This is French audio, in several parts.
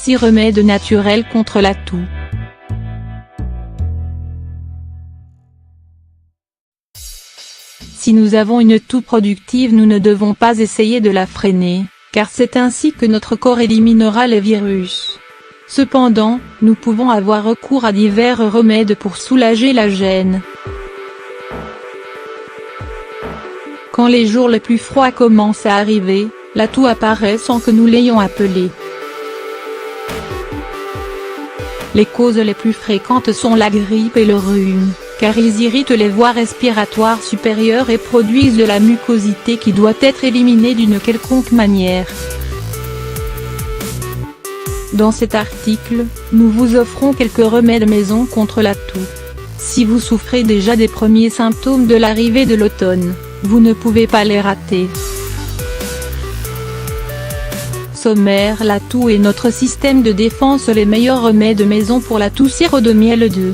Voici remède naturel contre la toux. Si nous avons une toux productive, nous ne devons pas essayer de la freiner, car c'est ainsi que notre corps éliminera les virus. Cependant, nous pouvons avoir recours à divers remèdes pour soulager la gêne. Quand les jours les plus froids commencent à arriver, la toux apparaît sans que nous l'ayons appelée. Les causes les plus fréquentes sont la grippe et le rhume, car ils irritent les voies respiratoires supérieures et produisent de la mucosité qui doit être éliminée d'une quelconque manière. Dans cet article, nous vous offrons quelques remèdes maison contre la toux. Si vous souffrez déjà des premiers symptômes de l'arrivée de l'automne, vous ne pouvez pas les rater. Sommaire: la toux et notre système de défense. Les meilleurs remèdes maison pour la toux: sirop de miel 2.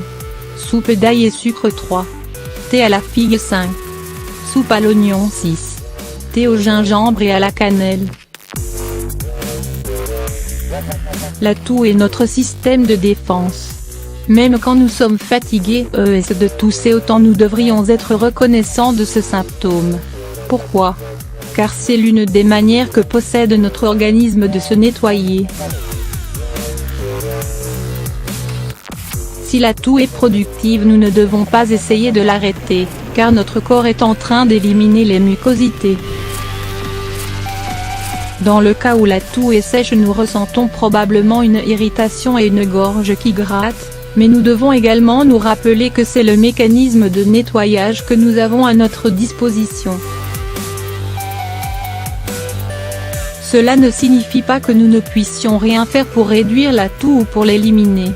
Soupe d'ail et sucre 3. Thé à la figue 5. Soupe à l'oignon 6. Thé au gingembre et à la cannelle. La toux est notre système de défense. Même quand nous sommes fatigués et de tousser autant, nous devrions être reconnaissants de ce symptôme. Pourquoi? Car c'est l'une des manières que possède notre organisme de se nettoyer. Si la toux est productive, nous ne devons pas essayer de l'arrêter, car notre corps est en train d'éliminer les mucosités. Dans le cas où la toux est sèche, nous ressentons probablement une irritation et une gorge qui gratte, mais nous devons également nous rappeler que c'est le mécanisme de nettoyage que nous avons à notre disposition. Cela ne signifie pas que nous ne puissions rien faire pour réduire la toux ou pour l'éliminer.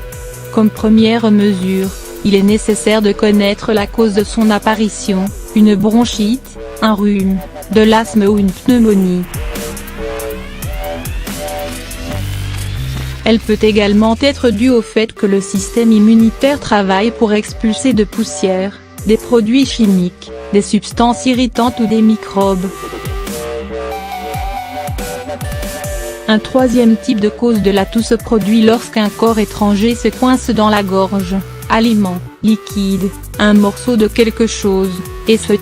Comme première mesure, il est nécessaire de connaître la cause de son apparition, une bronchite, un rhume, de l'asthme ou une pneumonie. Elle peut également être due au fait que le système immunitaire travaille pour expulser de poussière, des produits chimiques, des substances irritantes ou des microbes. Un troisième type de cause de la toux se produit lorsqu'un corps étranger se coince dans la gorge, aliment, liquide, un morceau de quelque chose, etc.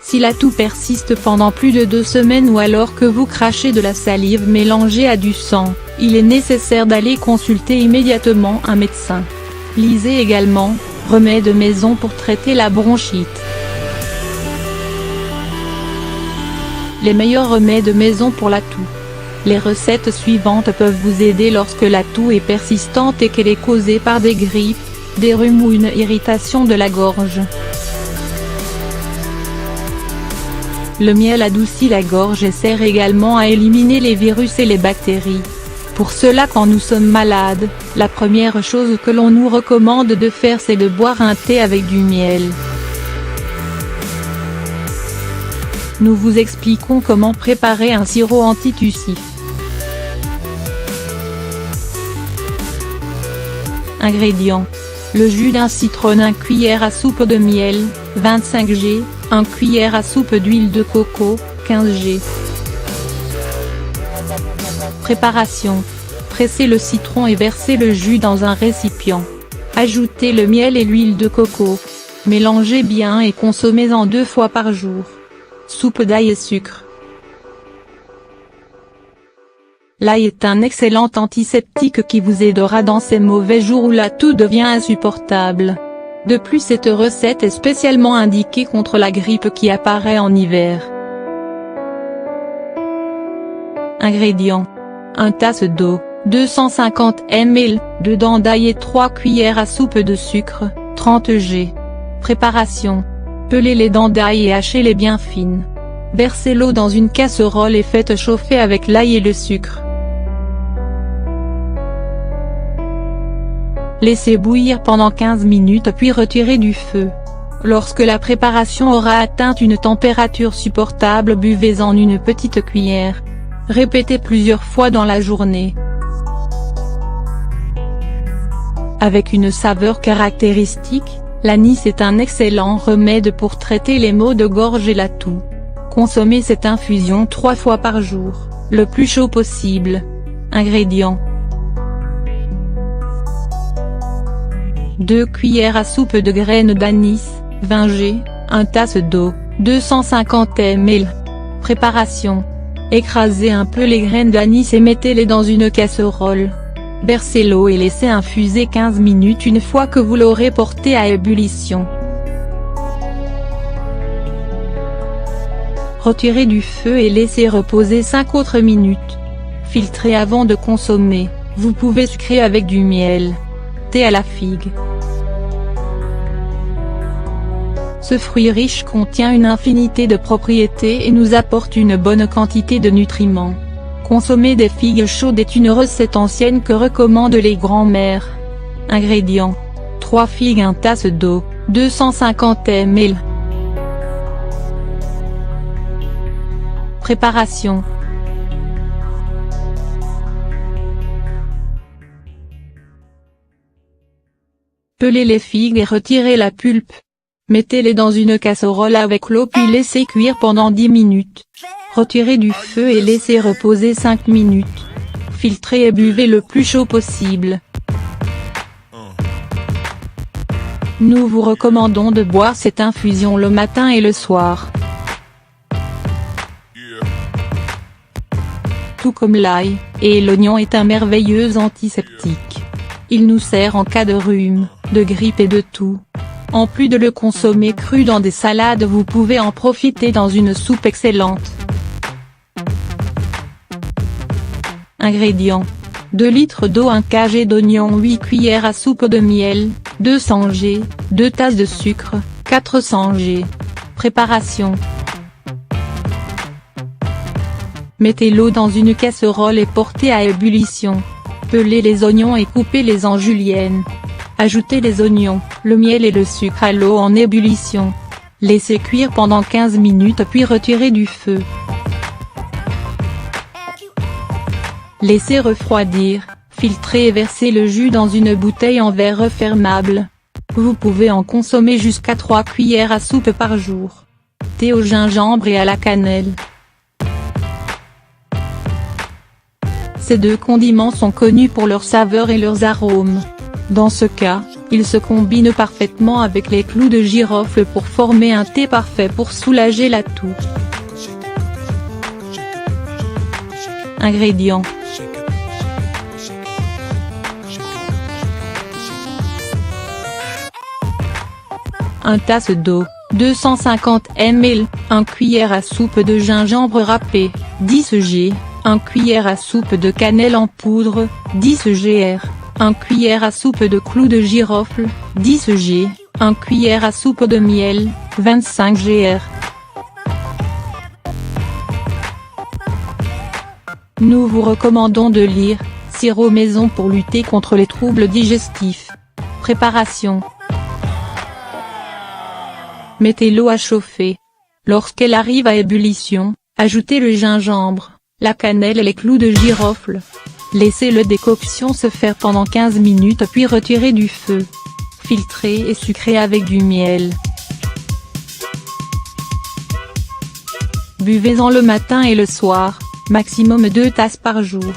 Si la toux persiste pendant plus de 2 semaines ou alors que vous crachez de la salive mélangée à du sang, il est nécessaire d'aller consulter immédiatement un médecin. Lisez également, remèdes maison pour traiter la bronchite. Les meilleurs remèdes maison pour la toux. Les recettes suivantes peuvent vous aider lorsque la toux est persistante et qu'elle est causée par des grippes, des rhumes ou une irritation de la gorge. Le miel adoucit la gorge et sert également à éliminer les virus et les bactéries. Pour cela, quand nous sommes malades, la première chose que l'on nous recommande de faire, c'est de boire un thé avec du miel. Nous vous expliquons comment préparer un sirop antitussif. Ingrédients. Le jus d'un citron, 1 cuillère à soupe de miel, 25 g, 1 cuillère à soupe d'huile de coco, 15 g. Préparation. Pressez le citron et versez le jus dans un récipient. Ajoutez le miel et l'huile de coco. Mélangez bien et consommez-en 2 fois par jour. Soupe d'ail et sucre. L'ail est un excellent antiseptique qui vous aidera dans ces mauvais jours où la toux devient insupportable. De plus, cette recette est spécialement indiquée contre la grippe qui apparaît en hiver. Ingrédients. 1 tasse d'eau, 250 ml, de dents d'ail et 3 cuillères à soupe de sucre, 30 g. Préparation. Pelez les dents d'ail et hachez-les bien fines. Versez l'eau dans une casserole et faites chauffer avec l'ail et le sucre. Laissez bouillir pendant 15 minutes puis retirez du feu. Lorsque la préparation aura atteint une température supportable, buvez-en une petite cuillère. Répétez plusieurs fois dans la journée. Avec une saveur caractéristique, l'anis est un excellent remède pour traiter les maux de gorge et la toux. Consommez cette infusion 3 fois par jour. le plus chaud possible. Ingrédients. 2 cuillères à soupe de graines d'anis, 20 g, 1 tasse d'eau, 250 ml. Préparation. Écrasez un peu les graines d'anis et mettez-les dans une casserole. Versez l'eau et laissez infuser 15 minutes une fois que vous l'aurez porté à ébullition. Retirez du feu et laissez reposer 5 autres minutes. Filtrez avant de consommer. Vous pouvez sucrer avec du miel. Thé à la figue. Ce fruit riche contient une infinité de propriétés et nous apporte une bonne quantité de nutriments. Consommer des figues chaudes est une recette ancienne que recommandent les grands-mères. Ingrédients. 3 figues, 1 tasse d'eau, 250 ml. Préparation. Pelez les figues et retirez la pulpe. Mettez-les dans une casserole avec l'eau puis laissez cuire pendant 10 minutes. Retirez du feu et laissez reposer 5 minutes. Filtrez et buvez le plus chaud possible. Nous vous recommandons de boire cette infusion le matin et le soir. Tout comme l'ail et l'oignon est un merveilleux antiseptique. Il nous sert en cas de rhume, de grippe et de toux. En plus de le consommer cru dans des salades, vous pouvez en profiter dans une soupe excellente. Ingrédients. 2 litres d'eau, 1 kg d'oignon, 8 cuillères à soupe de miel, 200 g, 2 tasses de sucre, 400 g. Préparation. Mettez l'eau dans une casserole et portez à ébullition. Pelez les oignons et coupez-les en juliennes. Ajoutez les oignons, le miel et le sucre à l'eau en ébullition. Laissez cuire pendant 15 minutes puis retirez du feu. Laissez refroidir, filtrez et versez le jus dans une bouteille en verre refermable. Vous pouvez en consommer jusqu'à 3 cuillères à soupe par jour. Thé au gingembre et à la cannelle. Ces 2 condiments sont connus pour leur saveur et leurs arômes. Dans ce cas, ils se combinent parfaitement avec les clous de girofle pour former un thé parfait pour soulager la toux. Ingrédients. 1 tasse d'eau, 250 ml, 1 cuillère à soupe de gingembre râpé, 10 g, 1 cuillère à soupe de cannelle en poudre, 10 gr, 1 cuillère à soupe de clous de girofle, 10 g, 1 cuillère à soupe de miel, 25 gr. Nous vous recommandons de lire « Sirop maison pour lutter contre les troubles digestifs ». Préparation. Mettez l'eau à chauffer. Lorsqu'elle arrive à ébullition, ajoutez le gingembre, la cannelle et les clous de girofle. Laissez la décoction se faire pendant 15 minutes puis retirez du feu. Filtrez et sucrez avec du miel. Buvez-en le matin et le soir, maximum 2 tasses par jour.